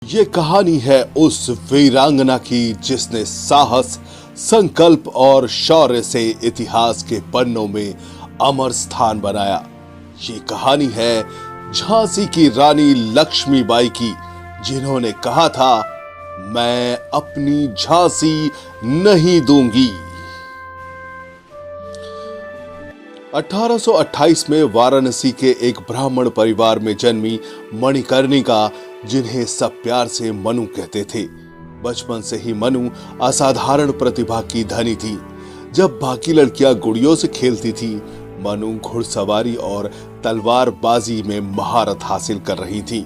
ये कहानी है उस वीरांगना की जिसने साहस, संकल्प और शौर्य से इतिहास के पन्नों में अमर स्थान बनाया। ये कहानी है झांसी की रानी लक्ष्मीबाई की, जिन्होंने कहा था, मैं अपनी झांसी नहीं दूंगी। 1828 में वाराणसी के एक ब्राह्मण परिवार में जन्मी मणिकर्णिका, जिन्हें सब प्यार से मनु कहते थे। बचपन से ही मनु असाधारण प्रतिभा की धनी थी। जब बाकी लड़कियां गुड़ियों से खेलती थी, मनु घुड़सवारी और तलवारबाजी में महारत हासिल कर रही थी।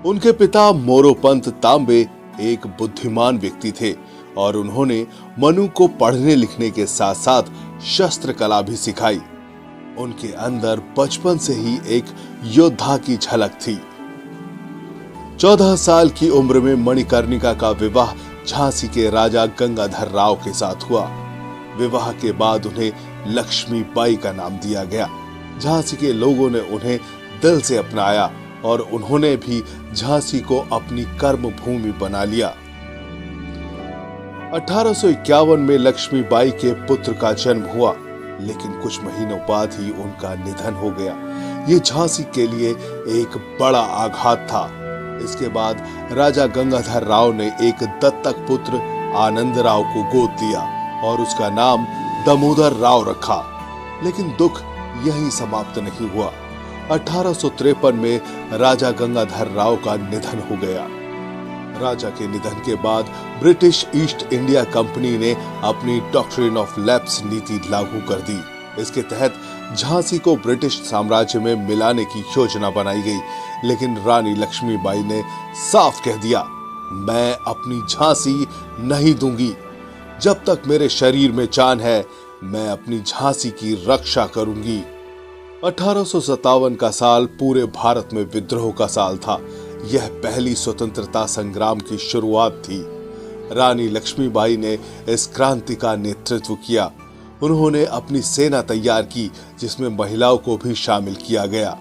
उनके पिता मोरोपंत तांबे एक बुद्धिमान व्यक्ति थे और उन्होंने मनु को पढ़ने लिखने के साथ साथ शस्त्र कला भी सिखाई। उनके अंदर बचपन से ही एक योद्धा की झलक थी। 14 साल की उम्र में मणिकर्णिका का विवाह झांसी के राजा गंगाधर राव के साथ हुआ। विवाह के बाद उन्हें लक्ष्मीबाई का नाम दिया गया। झांसी के लोगों ने उन्हें दिल से अपनाया और उन्होंने भी झांसी को अपनी कर्म भूमि बना लिया। 1851 में लक्ष्मीबाई के पुत्र का जन्म हुआ, लेकिन कुछ महीनों बाद ही उनका निधन हो गया। ये झांसी के लिए एक बड़ा आघात था। इसके बाद राजा गंगाधर राव ने एक दत्तक पुत्र आनंद राव को गोद दिया और उसका नाम दामोदर राव रखा। लेकिन दुख यहीं समाप्त नहीं हुआ। 1853 में राजा गंगाधर राव का निधन हो गया। राजा के निधन के बाद ब्रिटिश ईस्ट इंडिया कंपनी ने अपनी डॉक्ट्रिन ऑफ लैप्स नीति लागू कर दी। इसके तहत झांसी को ब्रिटिश साम्राज्य में मिलाने की योजना बनाई गई, लेकिन रानी लक्ष्मीबाई ने साफ कह दिया, मैं अपनी झांसी नहीं दूंगी। जब तक मेरे शरीर में जान है, मैं अपनी झांसी की रक्षा करूंगी। 1857 का साल पूरे भारत में विद्रोह का साल था। यह पहली स्वतंत्रता संग्राम की शुरुआत थी। रानी लक्ष्मीबाई ने इस क्रांति का नेतृत्व किया। उन्होंने अपनी सेना तैयार की, जिसमें महिलाओं को भी शामिल किया गया।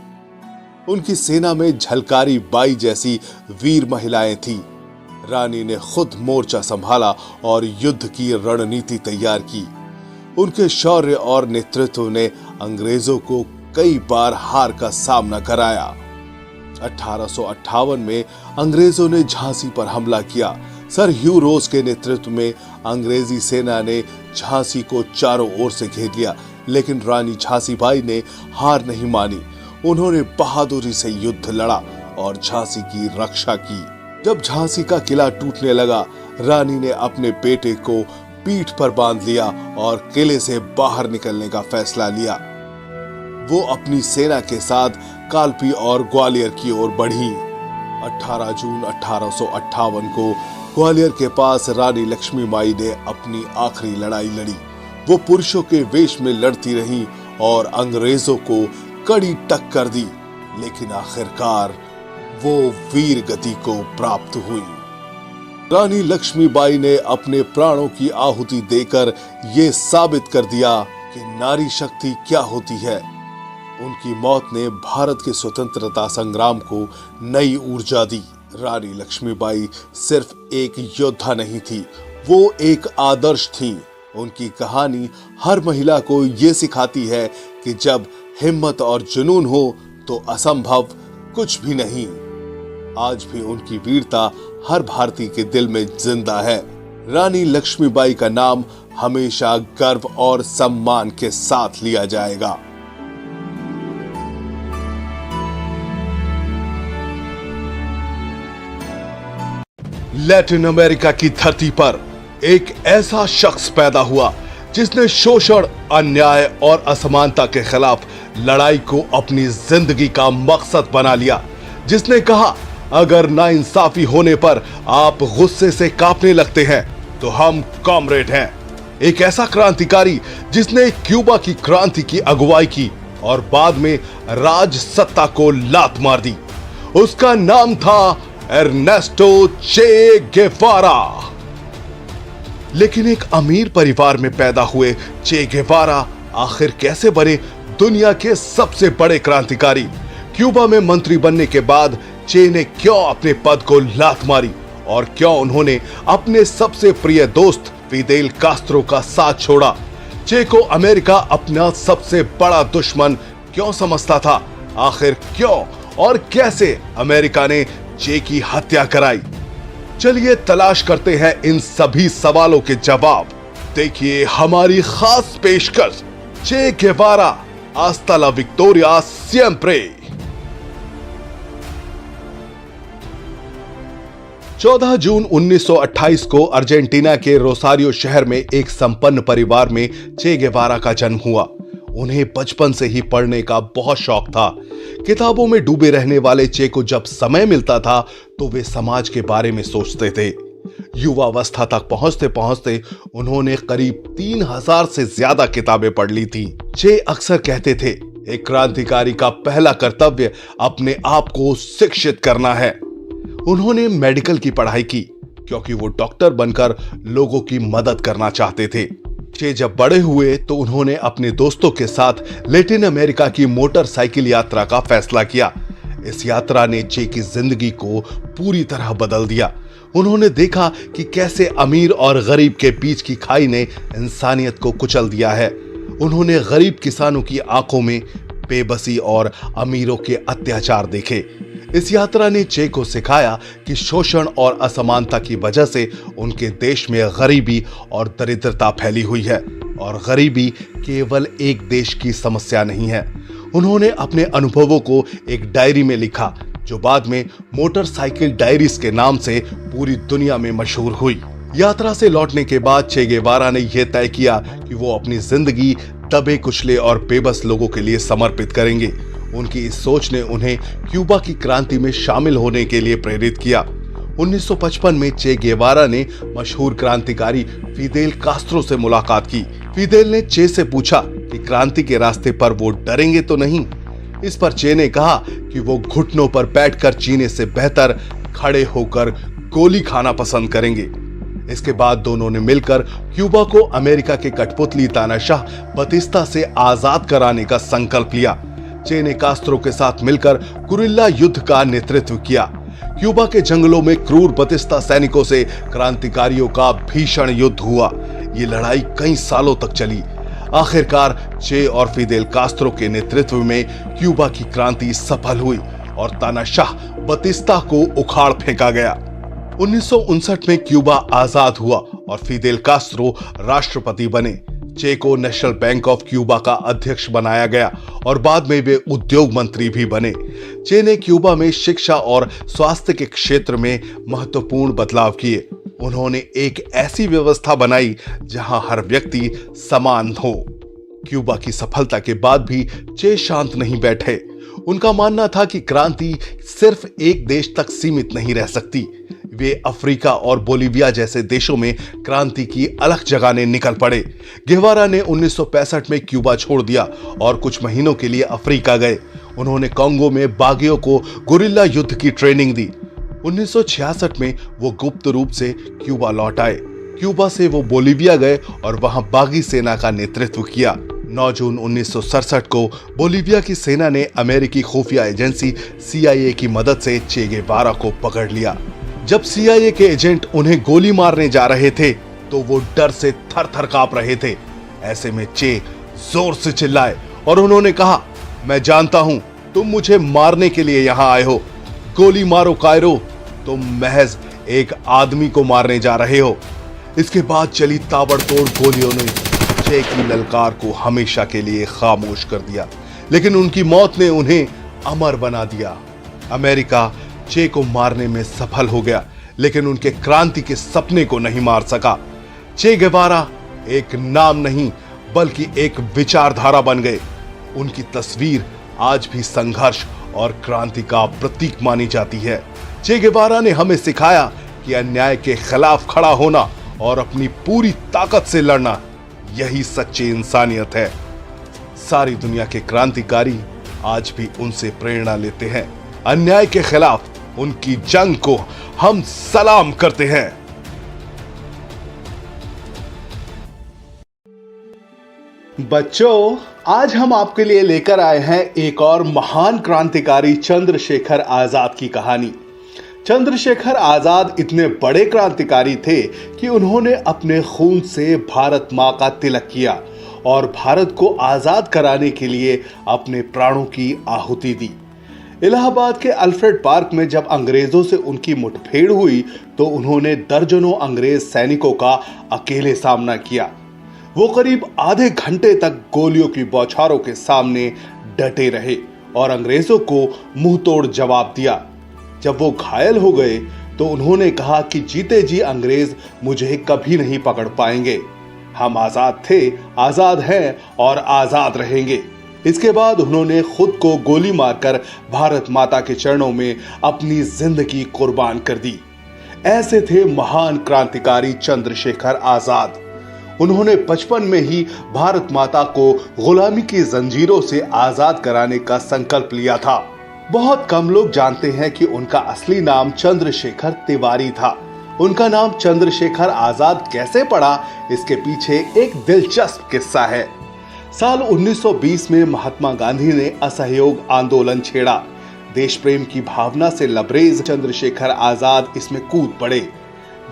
उनकी सेना में झलकारी बाई जैसी वीर महिलाएं थीं। रानी ने खुद मोर्चा संभाला और युद्ध की रणनीति तैयार की। उनके शौर्य और नेतृत्व ने अंग्रेजों को कई बार हार का सामना कराया। 1858 में अंग्रेजों ने झांसी पर हमला किया। सर ह्यू रोज के नेतृत्व में अंग्रेजी सेना ने झांसी को चारों ओर से घेर लिया, लेकिन रानी झांसीबाई ने हार नहीं मानी। उन्होंने बहादुरी से युद्ध लड़ा और झांसी की रक्षा की। जब झांसी का किला टूटने लगा, रानी ने अपने बेटे को पीठ पर बांध लिया और किले से बाहर निकलने का फैसला लिया। वो अपनी सेना के साथ कालपी और ग्वालियर की ओर बढ़ी। 18 जून 1858 को ग्वालियर के पास रानी लक्ष्मीबाई ने अपनी आखिरी लड़ाई लड़ी। वो पुरुषों के वेश में लड़ती रही और अंग्रेजों को कड़ी टक्कर दी, लेकिन आखिरकार वो वीर गति को प्राप्त हुई। रानी लक्ष्मीबाई ने अपने प्राणों की आहुति देकर ये साबित कर दिया कि नारी शक्ति क्या होती है। उनकी मौत ने भारत के स्वतंत्रता संग्राम को नई ऊर्जा दी। रानी लक्ष्मीबाई सिर्फ एक योद्धा नहीं थी, वो एक आदर्श थी। उनकी कहानी हर महिला को ये सिखाती है कि जब हिम्मत और जुनून हो तो असंभव कुछ भी नहीं। आज भी उनकी वीरता हर भारतीय के दिल में जिंदा है। रानी लक्ष्मीबाई का नाम हमेशा गर्व और सम्मान के साथ लिया जाएगा। लैटिन अमेरिका की धरती पर एक ऐसा शख्स पैदा हुआ जिसने शोषण, अन्याय और असमानता के खिलाफ लड़ाई को अपनी जिंदगी का मकसद बना लिया। जिसने कहा, अगर नाइंसाफी होने पर आप गुस्से से कांपने लगते हैं तो हम कॉमरेड हैं। एक ऐसा क्रांतिकारी जिसने क्यूबा की क्रांति की अगुवाई की और बाद में राज सत्ता को लात मार दी। उसका नाम था एर्नेस्टो चे गेवारा। लेकिन एक अमीर परिवार में पैदा हुए चे गेवारा आखिर कैसे बने दुनिया के सबसे बड़े क्रांतिकारी? क्यूबा में मंत्री बनने के बाद चे ने क्यों अपने पद को लात मारी और क्यों उन्होंने अपने सबसे प्रिय दोस्त फिदेल कास्त्रो का साथ छोड़ा। चे को अमेरिका अपना सबसे बड़ा दुश्मन क्यों समझता था? आखिर क्यों और कैसे अमेरिका ने चे की हत्या कराई? चलिए तलाश करते हैं इन सभी सवालों के जवाब। देखिए हमारी खास पेशकश, चे गेवारा, हस्ता ला विक्टोरिया सिएम्प्रे। 14 जून 1928 को अर्जेंटीना के रोसारियो शहर में एक संपन्न परिवार में चे गेवारा का जन्म हुआ। उन्हें बचपन से ही पढ़ने का बहुत शौक था। किताबों में डूबे रहने वाले चे को जब समय मिलता था तो वे समाज के बारे में सोचते थे। युवावस्था तक पहुंचते पहुंचते उन्होंने करीब 3000 से ज्यादा किताबें पढ़ ली थी। चे अक्सर कहते थे, एक क्रांतिकारी का पहला कर्तव्य अपने आप को शिक्षित करना है। उन्होंने मेडिकल की पढ़ाई की क्योंकि वो डॉक्टर बनकर लोगों की मदद करना चाहते थे। चे जब बड़े हुए तो उन्होंने अपने दोस्तों के साथ लैटिन अमेरिका की मोटरसाइकिल यात्रा का फैसला किया। इस यात्रा ने चे की जिंदगी को पूरी तरह बदल दिया। उन्होंने देखा कि कैसे अमीर और गरीब के बीच की खाई ने इंसानियत को कुचल दिया है। उन्होंने गरीब किसानों की आंखों में बेबसी और अमीरों के अत्याचार देखे। इस यात्रा ने चे को सिखाया कि शोषण और असमानता की वजह से उनके देश में गरीबी और दरिद्रता फैली हुई है और गरीबी केवल एक देश की समस्या नहीं है। उन्होंने अपने अनुभवों को एक डायरी में लिखा जो बाद में मोटरसाइकिल डायरीज के नाम से पूरी दुनिया में मशहूर हुई। यात्रा से लौटने के बाद चे गेवारा ने यह तय किया कि वो अपनी जिंदगी दबे कुचले और बेबस लोगों के लिए समर्पित करेंगे। उनकी इस सोच ने उन्हें क्यूबा की क्रांति में शामिल होने के लिए प्रेरित किया। 1955 में चे गेवारा ने मशहूर क्रांतिकारी फिदेल कास्त्रो से मुलाकात की। फिदेल ने चे से पूछा कि क्रांति के रास्ते पर वो डरेंगे तो नहीं। इस पर चे ने कहा कि वो घुटनों पर बैठकर जीने से बेहतर खड़े होकर गोली खाना पसंद करेंगे। इसके बाद दोनों ने मिलकर क्यूबा को अमेरिका के कठपुतली तानाशाह बतिस्ता से आजाद कराने का संकल्प लिया। चे ने कास्त्रो के साथ मिलकर गुरिल्ला युद्ध का नेतृत्व किया। क्यूबा के जंगलों में क्रूर बतिस्ता सैनिकों से क्रांतिकारियों का भीषण युद्ध हुआ। ये लड़ाई कई सालों तक चली। आखिरकार चे और फिदेल कास्त्रो के नेतृत्व में क्यूबा की क्रांति सफल हुई और तानाशाह बतिस्ता को उखाड़ फेंका गया। 1959 में क्यूबा आजाद हुआ और फिदेल कास्त्रो राष्ट्रपति बने। चे को नेशनल बैंक ऑफ क्यूबा का अध्यक्ष बनाया गया और बाद में वे उद्योग मंत्री भी बने। चे ने क्यूबा में शिक्षा और स्वास्थ्य के क्षेत्र में महत्वपूर्ण बदलाव किए। उन्होंने एक ऐसी व्यवस्था बनाई जहां हर व्यक्ति समान हो। क्यूबा की सफलता के बाद भी चे शांत नहीं बैठे। उनका मानना था कि क्रांति सिर्फ एक देश तक सीमित नहीं रह सकती। वे अफ्रीका और बोलीविया जैसे देशों में क्रांति की अलग जगाने निकल पड़े। गेवारा ने 1965 में क्यूबा छोड़ दिया और कुछ महीनों के लिए अफ्रीका गए। उन्होंने कांगो में बागियों को गुरिल्ला युद्ध की ट्रेनिंग दी। 1966 में वो गुप्त रूप से क्यूबा लौट आए। क्यूबा से वो बोलीविया गए और वहां बागी सेना का नेतृत्व किया। 9 जून 1967 को बोलीविया की सेना ने अमेरिकी खुफिया एजेंसी CIA की मदद से चे गेवारा को पकड़ लिया। जब CIA के एजेंट उन्हें गोली मारने जा रहे थे तो वो डर से थर-थर कांप रहे थे। ऐसे में चे जोर से चिल्लाए और उन्होंने कहा, मैं जानता हूं तुम मुझे मारने के लिए यहां आए हो। गोली मारो कायरो, तुम महज एक आदमी को मारने जा रहे हो। इसके बाद चली ताबड़तोड़ गोलियों ने चे की ललकार को हमेशा के लिए खामोश कर दिया, लेकिन उनकी मौत ने उन्हें अमर बना दिया। अमेरिका चे को मारने में सफल हो गया, लेकिन उनके क्रांति के सपने को नहीं मार सका। चे गेवारा एक नाम नहीं बल्कि एक विचारधारा बन गए। उनकी तस्वीर आज भी संघर्ष और क्रांति का प्रतीक मानी जाती है। चे गेवारा ने हमें सिखाया कि अन्याय के खिलाफ खड़ा होना और अपनी पूरी ताकत से लड़ना, यही सच्ची इंसानियत है। सारी दुनिया के क्रांतिकारी आज भी उनसे प्रेरणा लेते हैं। अन्याय के खिलाफ उनकी जंग को हम सलाम करते हैं। बच्चों, आज हम आपके लिए लेकर आए हैं एक और महान क्रांतिकारी चंद्रशेखर आजाद की कहानी। चंद्रशेखर आजाद इतने बड़े क्रांतिकारी थे कि उन्होंने अपने खून से भारत मां का तिलक किया और भारत को आजाद कराने के लिए अपने प्राणों की आहुति दी। इलाहाबाद के अल्फ्रेड पार्क में जब अंग्रेजों से उनकी मुठभेड़ हुई तो उन्होंने दर्जनों अंग्रेज सैनिकों का अकेले सामना किया। वो करीब आधे घंटे तक गोलियों की बौछारों के सामने डटे रहे और अंग्रेजों को मुंह तोड़ जवाब दिया। जब वो घायल हो गए तो उन्होंने कहा कि जीते जी अंग्रेज मुझे कभी नहीं पकड़ पाएंगे। हम आजाद थे, आजाद हैं और आजाद रहेंगे। इसके बाद उन्होंने खुद को गोली मारकर भारत माता के चरणों में अपनी जिंदगी कुर्बान कर दी। ऐसे थे महान क्रांतिकारी चंद्रशेखर आजाद। उन्होंने बचपन में ही भारत माता को गुलामी की जंजीरों से आजाद कराने का संकल्प लिया था। बहुत कम लोग जानते हैं कि उनका असली नाम चंद्रशेखर तिवारी था। उनका नाम चंद्रशेखर आजाद कैसे पड़ा, इसके पीछे एक दिलचस्प किस्सा है। साल 1920 में महात्मा गांधी ने असहयोग आंदोलन छेड़ा। देश प्रेम की भावना से लबरेज चंद्रशेखर आजाद इसमें कूद पड़े।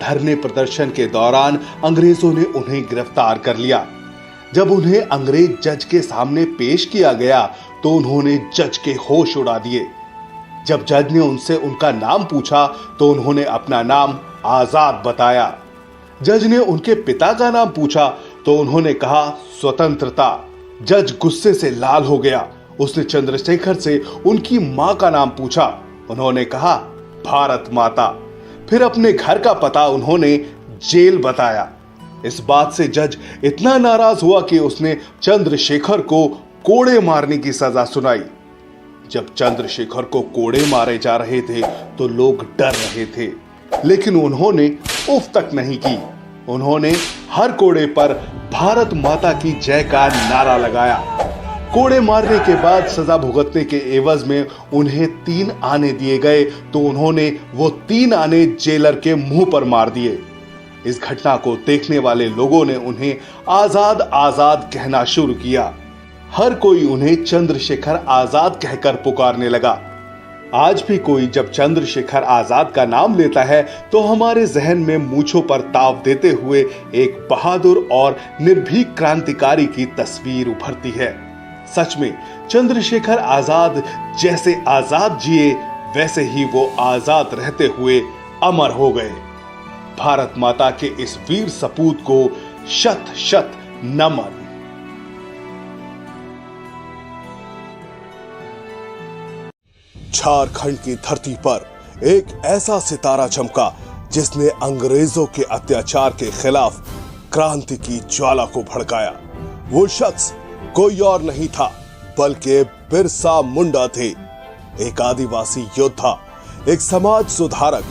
धरने प्रदर्शन के दौरान अंग्रेजों ने उन्हें गिरफ्तार कर लिया। जब उन्हें अंग्रेज जज के सामने पेश किया गया तो उन्होंने जज के होश उड़ा दिए। जब जज ने उनसे उनका नाम पूछा तो उन्होंने अपना नाम आजाद बताया। जज ने उनके पिता का नाम पूछा तो उन्होंने कहा स्वतंत्रता। जज गुस्से से लाल हो गया। उसने चंद्रशेखर से उनकी मां का नाम पूछा। उन्होंने कहा भारत माता। फिर अपने घर का पता उन्होंने जेल बताया। इस बात से जज इतना नाराज हुआ कि उसने चंद्रशेखर को कोड़े मारने की सजा सुनाई। जब चंद्रशेखर को कोड़े मारे जा रहे थे तो लोग डर रहे थे, लेकिन उन्होंने उफ तक नहीं की। उन्होंने हर कोड़े पर भारत माता की जय का नारा लगाया। कोड़े मारने के बाद सजा भुगतने के एवज में उन्हें 3 आने दिए गए तो उन्होंने वो 3 आने जेलर के मुंह पर मार दिए। इस घटना को देखने वाले लोगों ने उन्हें आजाद आजाद कहना शुरू किया। हर कोई उन्हें चंद्रशेखर आजाद कहकर पुकारने लगा। आज भी कोई जब चंद्रशेखर आजाद का नाम लेता है तो हमारे जहन में मूंछों पर ताव देते हुए एक बहादुर और निर्भीक क्रांतिकारी की तस्वीर उभरती है। सच में चंद्रशेखर आजाद जैसे आजाद जिए वैसे ही वो आजाद रहते हुए अमर हो गए। भारत माता के इस वीर सपूत को शत शत नमन। झारखंड की धरती पर एक ऐसा सितारा चमका जिसने अंग्रेजों के अत्याचार के खिलाफ क्रांति की ज्वाला को भड़काया। वो शख्स कोई और नहीं था बल्कि बिरसा मुंडा थे। एक आदिवासी योद्धा, एक समाज सुधारक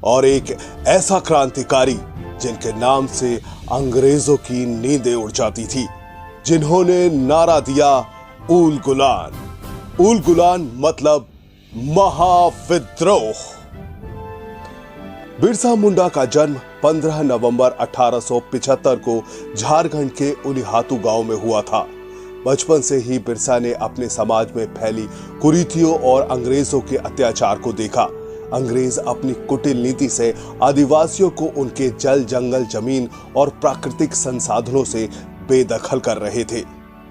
और एक ऐसा क्रांतिकारी जिनके नाम से अंग्रेजों की नींदें उड़ जाती थी, जिन्होंने नारा दिया ऊल गुलान। ऊल गुलान मतलब महाविद्रोह। बिरसा मुंडा का जन्म 15 नवंबर 1875 को झारखंड के उलिहातू गांव में हुआ था। बचपन से ही बिरसा ने अपने समाज में फैली कुरीतियों और अंग्रेजों के अत्याचार को देखा। अंग्रेज अपनी कुटिल नीति से आदिवासियों को उनके जल, जंगल, जमीन और प्राकृतिक संसाधनों से बेदखल कर रहे थे।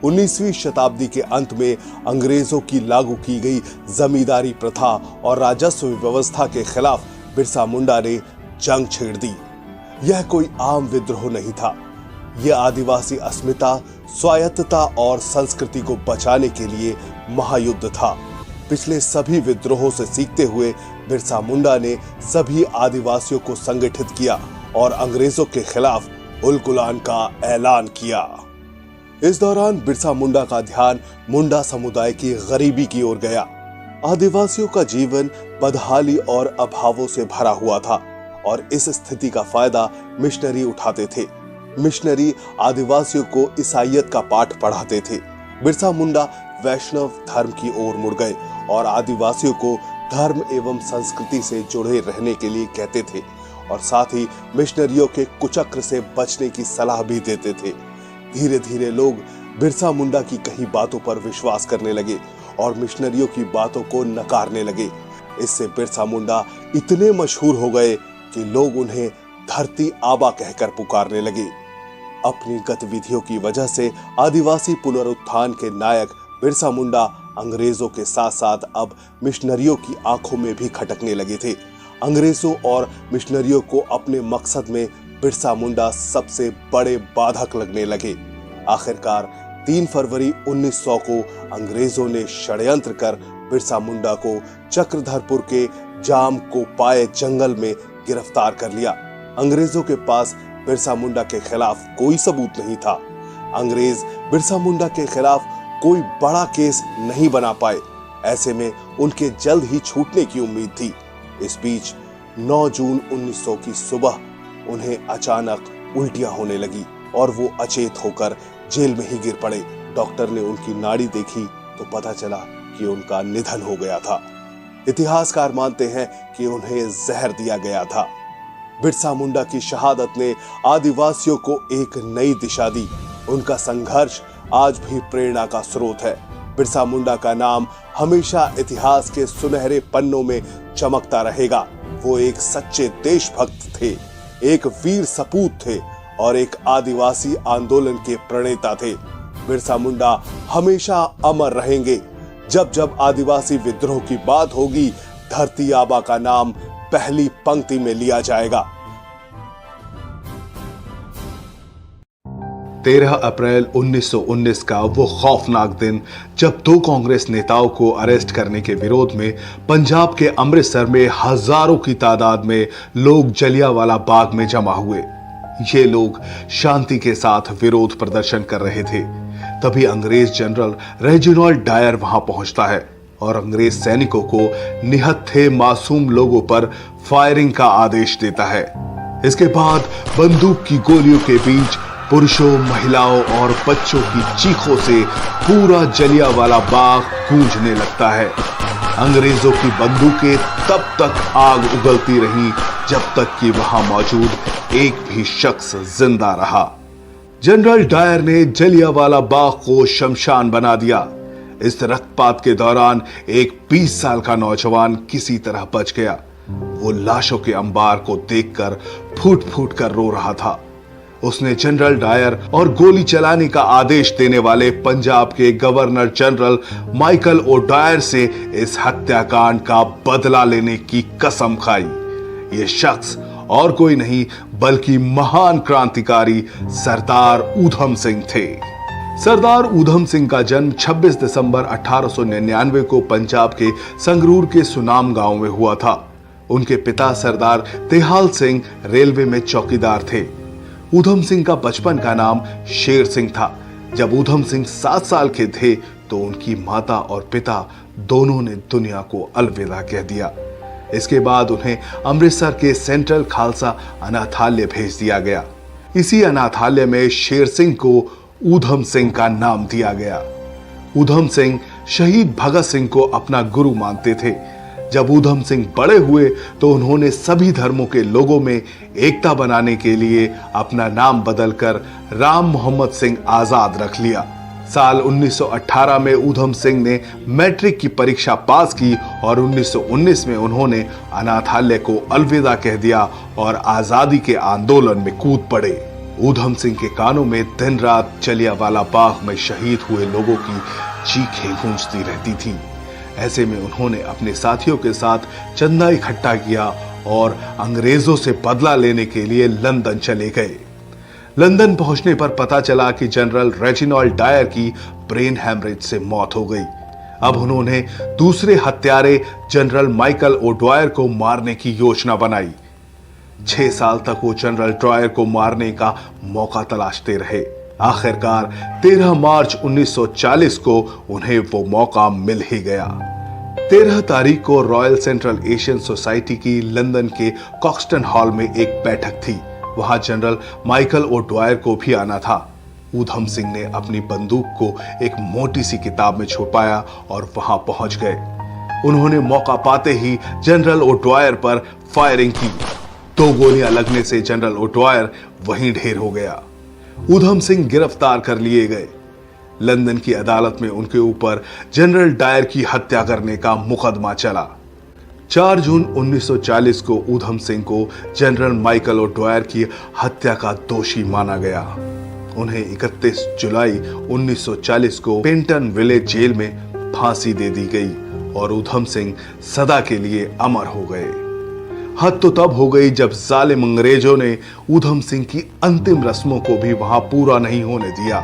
19वीं शताब्दी के अंत में अंग्रेजों की लागू की गई जमींदारी प्रथा और राजस्व व्यवस्था के खिलाफ बिरसा मुंडा ने जंग छेड़ दी। यह कोई आम विद्रोह नहीं था। यह आदिवासी अस्मिता, स्वायत्तता और संस्कृति को बचाने के लिए महायुद्ध था। पिछले सभी विद्रोहों से सीखते हुए बिरसा मुंडा ने सभी आदिवासियों को संगठित किया और अंग्रेजों के खिलाफ उल गुलान का ऐलान किया। इस दौरान बिरसा मुंडा का ध्यान मुंडा समुदाय की गरीबी की ओर गया। आदिवासियों का जीवन बदहाली और अभावों से भरा हुआ था और इस स्थिति का फायदा मिशनरी उठाते थे। मिशनरी आदिवासियों को ईसाईयत का पाठ पढ़ाते थे। बिरसा मुंडा वैष्णव धर्म की ओर मुड़ गए और आदिवासियों को धर्म एवं संस्कृति से जुड़े रहने के लिए कहते थे और साथ ही मिशनरियों के कुचक्र से बचने की सलाह भी देते थे। धीरे धीरे लोग बिरसा मुंडा की कही बातों पर विश्वास करने लगे और मिशनरियों की बातों को नकारने लगे। इससे बिरसा मुंडा इतने मशहूर हो गए कि लोग उन्हें धरती आबा कहकर पुकारने लगे। अपनी गतिविधियों की वजह से आदिवासी पुनरुत्थान के नायक बिरसा मुंडा अंग्रेजों के साथ साथ अब मिशनरियों की आंखों में भी खटकने लगे थे। अंग्रेजों और मिशनरियों को अपने मकसद में बिरसा मुंडा सबसे बड़े बाधक लगने लगे। आखिरकार 3 फरवरी 1900 को अंग्रेजों ने षड्यंत्र कर बिरसा मुंडा को चक्रधरपुर के जाम को पाए जंगल में गिरफ्तार कर लिया। अंग्रेजों के पास बिरसा मुंडा के खिलाफ कोई सबूत नहीं था। अंग्रेज बिरसा मुंडा के खिलाफ कोई बड़ा केस नहीं बना पाए। ऐसे में उनके जल्द ही छूटने की उम्मीद थी। इस बीच 9 जून 1900 की सुबह उन्हें अचानक उल्टियां होने लगी और वो अचेत होकर जेल में ही गिर पड़े। डॉक्टर ने उनकी नाड़ी देखी तो पता चला कि उनका निधन हो गया था। इतिहासकार मानते हैं कि उन्हें जहर दिया गया था। बिरसा मुंडा की शहादत ने आदिवासियों को एक नई दिशा दी। उनका संघर्ष आज भी प्रेरणा का स्रोत है। बिरसा मुंडा का नाम हमेशा इतिहास के सुनहरे पन्नों में चमकता रहेगा। वो एक सच्चे देशभक्त थे, एक वीर सपूत थे और एक आदिवासी आंदोलन के प्रणेता थे। बिरसा मुंडा हमेशा अमर रहेंगे। जब जब आदिवासी विद्रोह की बात होगी, धरती आबा का नाम पहली पंक्ति में लिया जाएगा। 13 अप्रैल 1919 का वो खौफनाक दिन जब 2 कांग्रेस नेताओं को अरेस्ट करने के विरोध में पंजाब के अमृतसर में हजारों की तादाद में लोग जलियांवाला बाग में जमा हुए। ये लोग शांति के साथ विरोध प्रदर्शन कर रहे थे। तभी अंग्रेज जनरल रेजिनाल्ड डायर वहां पहुंचता है और अंग्रेज सैनिकों को निहत्थे मासूम लोगों पर फायरिंग का आदेश देता है। इसके बाद बंदूक की गोलियों के बीच पुरुषों, महिलाओं और बच्चों की चीखों से पूरा जलियांवाला बाग गूंजने लगता है। अंग्रेजों की बंदूकें तब तक आग उगलती रहीं जब तक कि वहां मौजूद एक भी शख्स जिंदा रहा। जनरल डायर ने जलियांवाला बाग को शमशान बना दिया। इस रक्तपात के दौरान एक 20 साल का नौजवान किसी तरह बच गया। वो लाशों के अंबार को देखकर फूट फूट कर रो रहा था। उसने जनरल डायर और गोली चलाने का आदेश देने वाले पंजाब के गवर्नर जनरल माइकल ओडायर से इस हत्याकांड का बदला लेने की कसम खाई। ये शख्स और कोई नहीं बल्कि महान क्रांतिकारी सरदार ऊधम सिंह थे। सरदार ऊधम सिंह का जन्म 26 दिसंबर 1899 को पंजाब के संगरूर के सुनाम गांव में हुआ था। उनके पिता सरदार तेहाल सिंह रेलवे में चौकीदार थे। ऊधम सिंह का बचपन का नाम शेर सिंह था। जब ऊधम सिंह 7 साल के थे तो उनकी माता और पिता दोनों ने दुनिया को अलविदा कह दिया। इसके बाद उन्हें अमृतसर के सेंट्रल खालसा अनाथालय भेज दिया गया। इसी अनाथालय में शेर सिंह को ऊधम सिंह का नाम दिया गया। ऊधम सिंह शहीद भगत सिंह को अपना गुरु मानते थे। जब ऊधम सिंह बड़े हुए तो उन्होंने सभी धर्मों के लोगों में एकता बनाने के लिए अपना नाम बदलकर राम मोहम्मद सिंह आजाद रख लिया। साल 1918 में ऊधम सिंह ने मैट्रिक की परीक्षा पास की और 1919 में उन्होंने अनाथालय को अलविदा कह दिया और आजादी के आंदोलन में कूद पड़े। ऊधम सिंह के कानों में दिन रात जलियांवाला बाग में शहीद हुए लोगों की चीखें गूंजती रहती थीं। ऐसे में उन्होंने अपने साथियों के साथ चंदा इकट्ठा किया और अंग्रेजों से बदला लेने के लिए लंदन चले गए। लंदन पहुंचने पर पता चला कि जनरल रेजिनाल्ड डायर की ब्रेन हैमरेज से मौत हो गई। अब उन्होंने दूसरे हत्यारे जनरल माइकल ओडायर को मारने की योजना बनाई। 6 साल तक वो जनरल डायर को मारने का मौका तलाशते रहे। आखिरकार 13 मार्च 1940 को उन्हें वो मौका मिल ही गया। 13 तारीख को रॉयल सेंट्रल एशियन सोसाइटी की लंदन के कॉक्सटन हॉल में एक बैठक थी। वहां जनरल माइकल ओडायर को भी आना था। ऊधम सिंह ने अपनी बंदूक को एक मोटी सी किताब में छुपाया और वहां पहुंच गए। उन्होंने मौका पाते ही जनरल ओडायर पर फायरिंग की। 2 गोलियां लगने से जनरल ओडायर वहीं ढेर हो गया। ऊधम सिंह गिरफ्तार कर लिए गए। लंदन की अदालत में उनके ऊपर जनरल डायर की हत्या करने का मुकदमा चला। 4 जून 1940 को ऊधम सिंह को जनरल माइकल ओ'डवायर की हत्या का दोषी माना गया। उन्हें 31 जुलाई 1940 को पेंटन विलेज जेल में फांसी दे दी गई और ऊधम सिंह सदा के लिए अमर हो गए। हद तो तब हो गई जब जालिम अंग्रेजों ने ऊधम सिंह की अंतिम रस्मों को भी वहां पूरा नहीं होने दिया।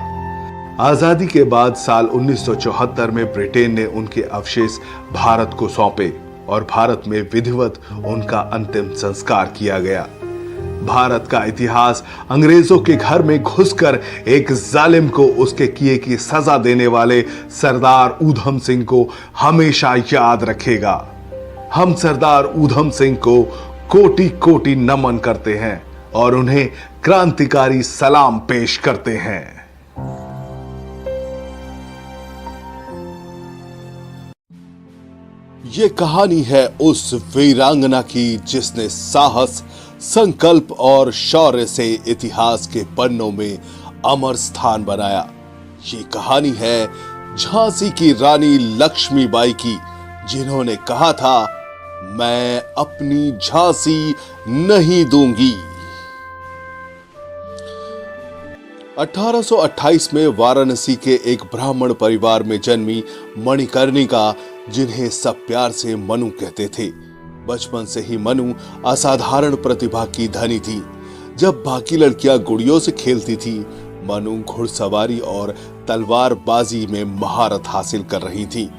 आजादी के बाद साल 1974 में ब्रिटेन ने उनके अवशेष भारत को सौंपे और भारत में विधिवत उनका अंतिम संस्कार किया गया। भारत का इतिहास अंग्रेजों के घर में घुसकर एक जालिम को उसके किए की सजा देने वाले सरदार ऊधम सिंह को हमेशा याद रखेगा। हम सरदार ऊधम सिंह को कोटि कोटि नमन करते हैं और उन्हें क्रांतिकारी सलाम पेश करते हैं। ये कहानी है उस वीरांगना की जिसने साहस, संकल्प और शौर्य से इतिहास के पन्नों में अमर स्थान बनाया। ये कहानी है झांसी की रानी लक्ष्मीबाई की, जिन्होंने कहा था, मैं अपनी झांसी नहीं दूंगी। 1828 में वाराणसी के एक ब्राह्मण परिवार में जन्मी मणिकर्णिका, जिन्हें सब प्यार से मनु कहते थे। बचपन से ही मनु असाधारण प्रतिभा की धनी थी। जब बाकी लड़कियां गुड़ियों से खेलती थी, मनु घुड़सवारी और तलवारबाजी में महारत हासिल कर रही थी।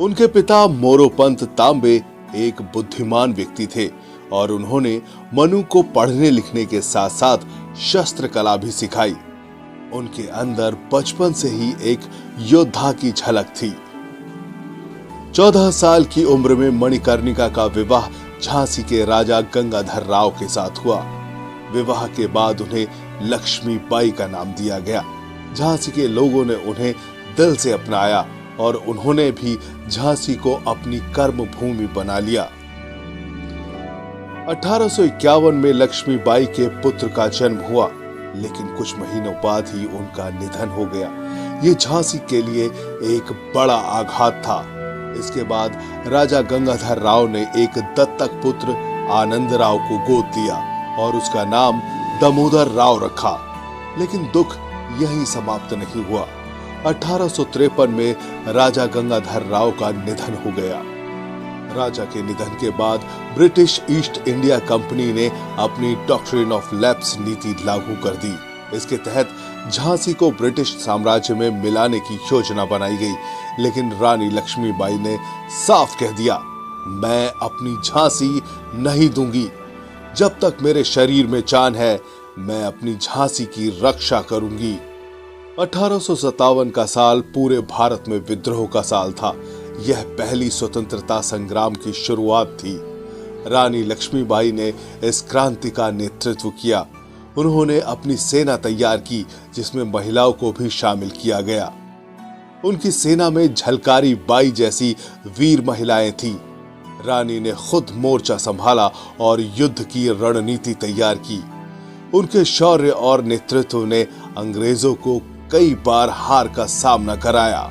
उनके पिता मोरोपंत तांबे एक बुद्धिमान व्यक्ति थे और उन्होंने मनु को पढ़ने लिखने के साथ साथ शस्त्र कला भी सिखाई। उनके अंदर बचपन से ही एक योद्धा की झलक थी। 14 साल की उम्र में मणिकर्णिका का विवाह झांसी के राजा गंगाधर राव के साथ हुआ। विवाह के बाद उन्हें लक्ष्मीबाई का नाम दिया गया। झांसी के लोगों ने उन्हें दिल से अपनाया और उन्होंने भी झांसी को अपनी कर्म भूमि बना लिया। 1851 में लक्ष्मीबाई के पुत्र का जन्म हुआ, लेकिन कुछ महीनों बाद ही उनका निधन हो गया। ये झांसी के लिए एक बड़ा आघात था। इसके बाद राजा गंगाधर राव ने एक दत्तक पुत्र आनंद राव को गोद दिया और उसका नाम दामोदर राव रखा। लेकिन दुख यहीं समाप्त नहीं हुआ। 1853 में राजा गंगाधर राव का निधन हो गया। राजा के निधन के बाद ब्रिटिश ईस्ट इंडिया कंपनी ने अपनी डॉक्ट्रिन ऑफ लैप्स नीति लागू कर दी। इसके तहत झांसी को ब्रिटिश साम्राज्य में मिलाने की योजना बनाई गई, लेकिन रानी लक्ष्मीबाई ने साफ कह दिया, मैं अपनी झांसी नहीं दूंगी। जब तक मेरे शरीर में जान है, मैं अपनी झांसी की रक्षा करूंगी। 1857 का साल पूरे भारत में विद्रोह का साल था। यह पहली स्वतंत्रता संग्राम की शुरुआत थी। रानी लक्ष्मीबाई ने इस क्रांति का नेतृत्व किया। उन्होंने अपनी सेना तैयार की, जिसमें महिलाओं को भी शामिल किया गया। उनकी सेना में झलकारी बाई जैसी वीर महिलाएं थीं। रानी ने खुद मोर्चा संभाला और युद्ध की रणनीति तैयार की। उनके शौर्य और नेतृत्व ने अंग्रेजों को कई बार हार का सामना कराया।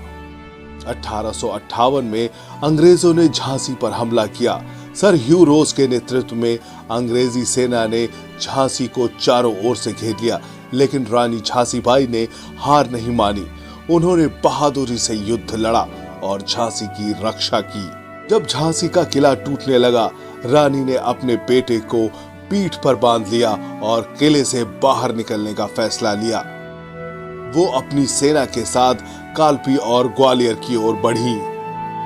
1858 में अंग्रेजों ने झांसी पर हमला किया। सर ह्यू रोज के नेतृत्व में अंग्रेजी सेना ने झांसी को चारों ओर से घेर लिया, लेकिन रानी झांसीबाई ने हार नहीं मानी। उन्होंने बहादुरी से युद्ध लड़ा और झांसी की रक्षा की। जब झांसी का किला टूटने लगा, रानी ने अपने बेटे को पीठ पर बांध लिया और किले से बाहर निकलने का फैसला लिया। वो अपनी सेना के साथ कालपी और ग्वालियर की ओर बढ़ी।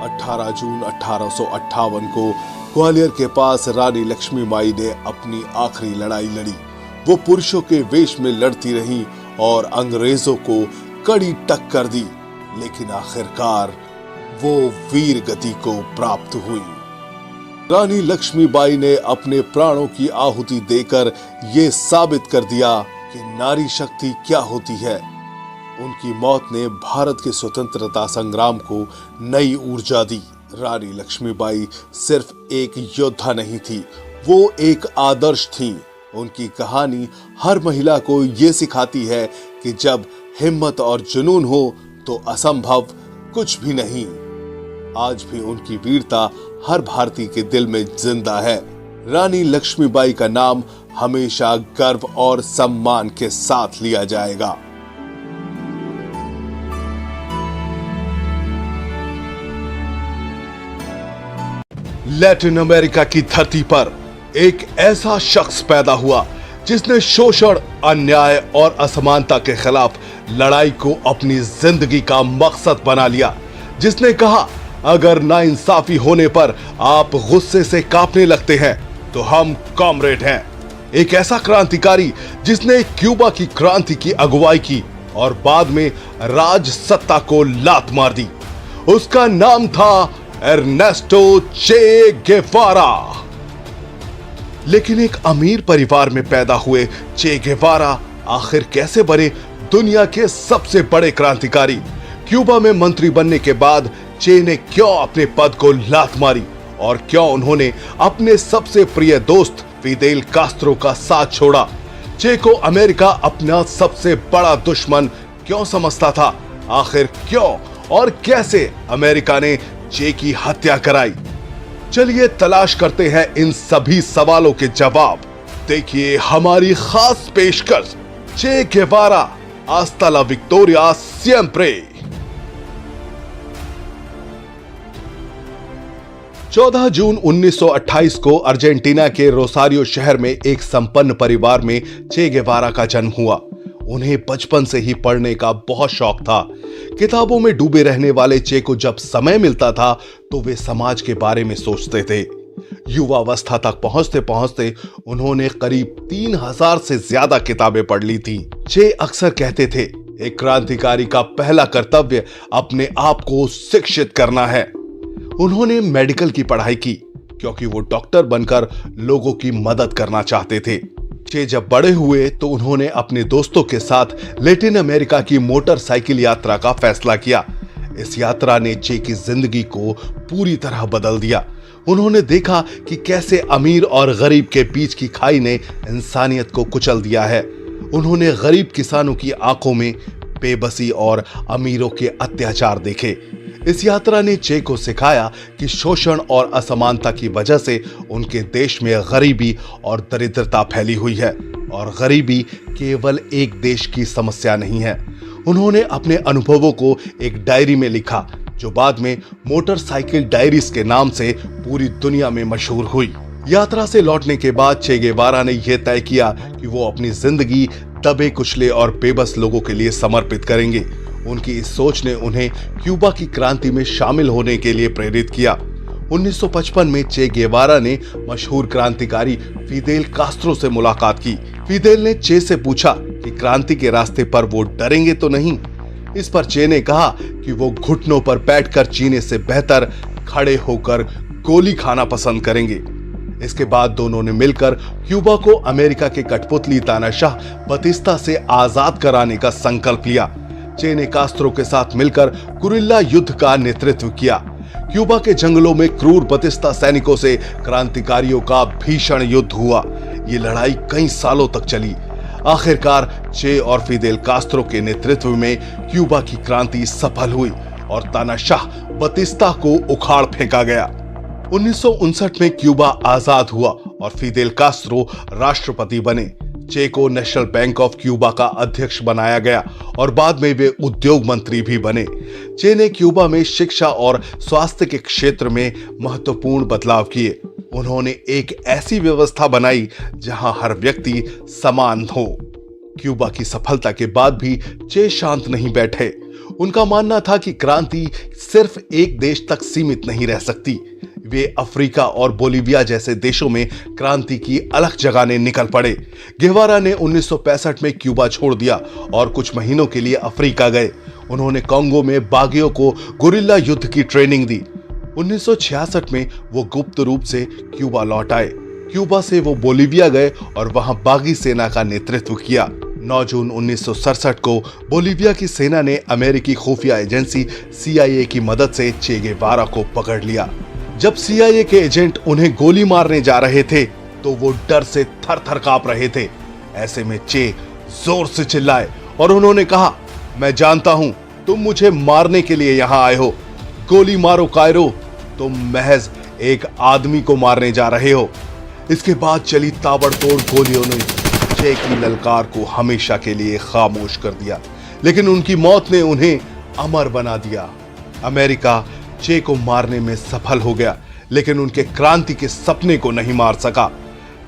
18 जून 1858 को ग्वालियर के पास रानी लक्ष्मीबाई ने अपनी आखिरी लड़ाई लड़ी। वो पुरुषों के वेश में लड़ती रही और अंग्रेजों को कड़ी टक्कर दी, लेकिन आखिरकार वो वीर गति को प्राप्त हुई। रानी लक्ष्मीबाई ने अपने प्राणों की आहुति देकर ये साबित कर दिया कि नारी शक्ति क्या होती है। उनकी मौत ने भारत के स्वतंत्रता संग्राम को नई ऊर्जा दी। रानी लक्ष्मीबाई सिर्फ एक योद्धा नहीं थी, वो एक आदर्श थी। उनकी कहानी हर महिला को ये सिखाती है कि जब हिम्मत और जुनून हो तो असंभव कुछ भी नहीं। आज भी उनकी वीरता हर भारतीय के दिल में जिंदा है। रानी लक्ष्मीबाई का नाम हमेशा गर्व और सम्मान के साथ लिया जाएगा। लैटिन अमेरिका की धरती पर एक ऐसा शख्स पैदा हुआ जिसने शोषण, अन्याय और असमानता के खिलाफ लड़ाई को अपनी जिंदगी का मकसद बना लिया। जिसने कहा, अगर नाइंसाफी होने पर आप गुस्से से कांपने लगते हैं तो हम कॉमरेड हैं। एक ऐसा क्रांतिकारी जिसने क्यूबा की क्रांति की अगुवाई की और बाद में राज सत्ता को लात मार दी। उसका नाम था एर्नेस्टो चे गेवारा। लेकिन एक अमीर परिवार में पैदा हुए चे गेवारा आखिर कैसे बने दुनिया के सबसे बड़े क्रांतिकारी? क्यूबा में मंत्री बनने के बाद चे ने क्यों अपने पद को लात मारी और क्यों उन्होंने अपने सबसे प्रिय दोस्त फिदेल कास्त्रो का साथ छोड़ा? चे को अमेरिका अपना सबसे बड़ा दुश्मन क्यों समझता था? आखिर क्यों और कैसे अमेरिका ने चे की हत्या कराई? चलिए तलाश करते हैं इन सभी सवालों के जवाब। देखिए हमारी खास पेशकश, चे गेवारा, हस्ता ला विक्टोरिया सिएम्प्रे। 14 जून 1928 को अर्जेंटीना के रोसारियो शहर में एक संपन्न परिवार में चे गेवारा का जन्म हुआ। उन्हें बचपन से ही पढ़ने का बहुत शौक था। किताबों में डूबे रहने वाले चे को जब समय मिलता था तो वे समाज के बारे में सोचते थे। युवावस्था तक पहुंचते पहुंचते उन्होंने करीब 3000 से ज्यादा किताबें पढ़ ली थी। चे अक्सर कहते थे, एक क्रांतिकारी का पहला कर्तव्य अपने आप को शिक्षित करना है। उन्होंने मेडिकल की पढ़ाई की क्योंकि वो डॉक्टर बनकर लोगों की मदद करना चाहते थे। चे जब बड़े हुए तो उन्होंने अपने दोस्तों के साथ लैटिन अमेरिका की मोटरसाइकिल यात्रा का फैसला किया। इस यात्रा ने चे की जिंदगी को पूरी तरह बदल दिया। उन्होंने देखा कि कैसे अमीर और गरीब के बीच की खाई ने इंसानियत को कुचल दिया है। उन्होंने गरीब किसानों की आंखों में बेबसी और अमीरों के अत्याचार देखे। इस यात्रा ने चे को सिखाया कि शोषण और असमानता की वजह से उनके देश में गरीबी और दरिद्रता फैली हुई है और गरीबी केवल एक देश की समस्या नहीं है। उन्होंने अपने अनुभवों को एक डायरी में लिखा जो बाद में मोटरसाइकिल डायरीज के नाम से पूरी दुनिया में मशहूर हुई। यात्रा से लौटने के बाद चे गेवारा ने यह तय किया कि वो अपनी जिंदगी दबे कुचले और बेबस लोगों के लिए समर्पित करेंगे। उनकी इस सोच ने उन्हें क्यूबा की क्रांति में शामिल होने के लिए प्रेरित किया। 1955 में चे गेवारा ने मशहूर क्रांतिकारी फिदेल कास्त्रो से मुलाकात की। फिदेल ने चे से पूछा कि क्रांति के रास्ते पर वो डरेंगे तो नहीं। इस पर चे ने कहा कि वो घुटनों पर बैठकर जीने से बेहतर खड़े होकर गोली खाना पसंद करेंगे। इसके बाद दोनों ने मिलकर क्यूबा को अमेरिका के कठपुतली तानाशाह बतिस्ता से आजाद कराने का संकल्प लिया। चे ने कास्त्रो के साथ मिलकर गुरिल्ला युद्ध का नेतृत्व किया। क्यूबा के जंगलों में क्रूर बतिस्ता सैनिकों से क्रांतिकारियों का भीषण युद्ध हुआ। ये लड़ाई कई सालों तक चली। आखिरकार चे और फिदेल कास्त्रो के नेतृत्व में क्यूबा की क्रांति सफल हुई और तानाशाह बतिस्ता को उखाड़ फेंका गया। 1959 में क्यूबा आजाद हुआ और फिदेल कास्त्रो राष्ट्रपति बने। चे को नेशनल बैंक ऑफ क्यूबा का अध्यक्ष बनाया गया और बाद में वे उद्योग मंत्री भी बने। चे ने क्यूबा में शिक्षा और स्वास्थ्य के क्षेत्र में महत्वपूर्ण बदलाव किए। उन्होंने एक ऐसी व्यवस्था बनाई जहां हर व्यक्ति समान हो। क्यूबा की सफलता के बाद भी चे शांत नहीं बैठे। उनका मानना था कि क्रांति सिर्फ एक देश तक सीमित नहीं रह सकती। वे अफ्रीका और बोलिविया जैसे देशों में क्रांति की अलग जगाने निकल पड़े। गेवारा ने 1965 में क्यूबा छोड़ दिया और कुछ महीनों के लिए अफ्रीका गए। उन्होंने कांगो में बागियों को गुरिल्ला युद्ध की ट्रेनिंग दी। 1966 में वो गुप्त रूप से क्यूबा लौट आए। क्यूबा से वो बोलिविया गए और वहां बागी सेना का नेतृत्व किया। 9 जून 1967 को बोलिविया की सेना ने अमेरिकी खुफिया एजेंसी CIA की मदद से चे गेवारा को पकड़ लिया। जब CIA के एजेंट उन्हें गोली मारने जा रहे थे तो वो डर से थर-थर कांप रहे थे। ऐसे में चे जोर से चिल्लाए और उन्होंने कहा, मैं जानता हूं तुम मुझे मारने के लिए यहां आए हो। गोली मारो कायरो, तुम महज एक आदमी को मारने जा रहे हो। इसके बाद चली ताबड़तोड़ गोलियों ने चे की ललकार को हमेशा के लिए खामोश कर दिया, लेकिन उनकी मौत ने उन्हें अमर बना दिया। अमेरिका चे को मारने में सफल हो गया, लेकिन उनके क्रांति के सपने को नहीं मार सका।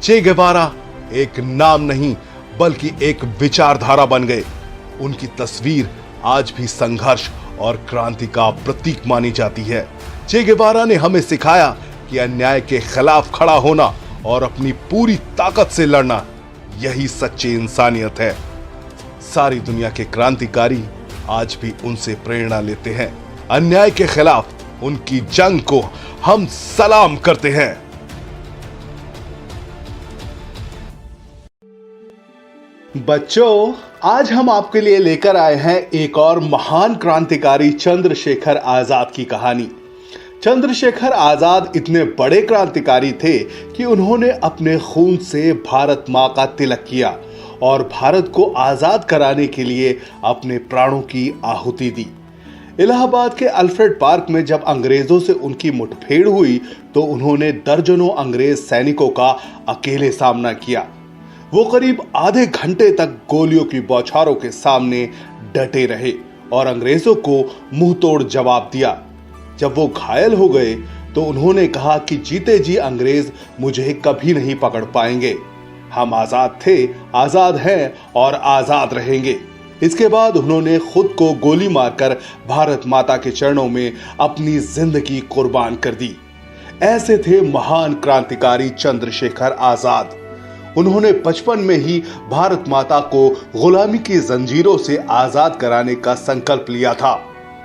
चे गेवारा एक नाम नहीं बल्कि एक विचारधारा बन गए। उनकी तस्वीर आज भी संघर्ष और क्रांति का प्रतीक मानी जाती है। चे गेवारा ने हमें सिखाया कि अन्याय के खिलाफ खड़ा होना और अपनी पूरी ताकत से लड़ना, यही सच्ची इंसानियत है। सारी दुनिया के क्रांतिकारी आज भी उनसे प्रेरणा लेते हैं। अन्याय के खिलाफ उनकी जंग को हम सलाम करते हैं। बच्चों, आज हम आपके लिए लेकर आए हैं एक और महान क्रांतिकारी चंद्रशेखर आजाद की कहानी। चंद्रशेखर आजाद इतने बड़े क्रांतिकारी थे कि उन्होंने अपने खून से भारत मां का तिलक किया और भारत को आजाद कराने के लिए अपने प्राणों की आहुति दी। इलाहाबाद के अल्फ्रेड पार्क में जब अंग्रेजों से उनकी मुठभेड़ हुई तो उन्होंने दर्जनों अंग्रेज सैनिकों का अकेले सामना किया। वो करीब आधे घंटे तक गोलियों की बौछारों के सामने डटे रहे और अंग्रेजों को मुंह तोड़ जवाब दिया। जब वो घायल हो गए तो उन्होंने कहा कि जीते जी अंग्रेज मुझे कभी नहीं पकड़ पाएंगे। हम आजाद थे, आजाद हैं और आजाद रहेंगे। इसके बाद उन्होंने खुद को गोली मारकर भारत माता के चरणों में अपनी जिंदगी कुर्बान कर दी। ऐसे थे महान क्रांतिकारी चंद्रशेखर आजाद। उन्होंने बचपन में ही भारत माता को गुलामी की जंजीरों से आजाद कराने का संकल्प लिया था।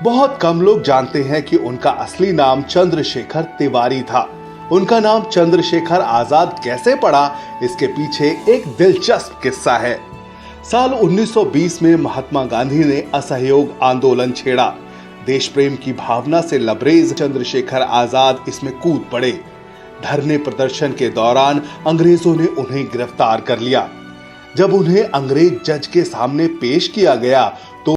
बहुत कम लोग जानते हैं कि उनका असली नाम चंद्रशेखर तिवारी था। उनका नाम चंद्रशेखर आजाद कैसे पड़ा, इसके पीछे एक दिलचस्प किस्सा है। साल 1920 में महात्मा गांधी ने असहयोग आंदोलन छेड़ा। देश प्रेम की भावना से लबरेज चंद्रशेखर आजाद इसमें कूद पड़े। धरने प्रदर्शन के दौरान अंग्रेजों ने उन्हें गिरफ्तार कर लिया। जब उन्हें अंग्रेज जज के सामने पेश किया गया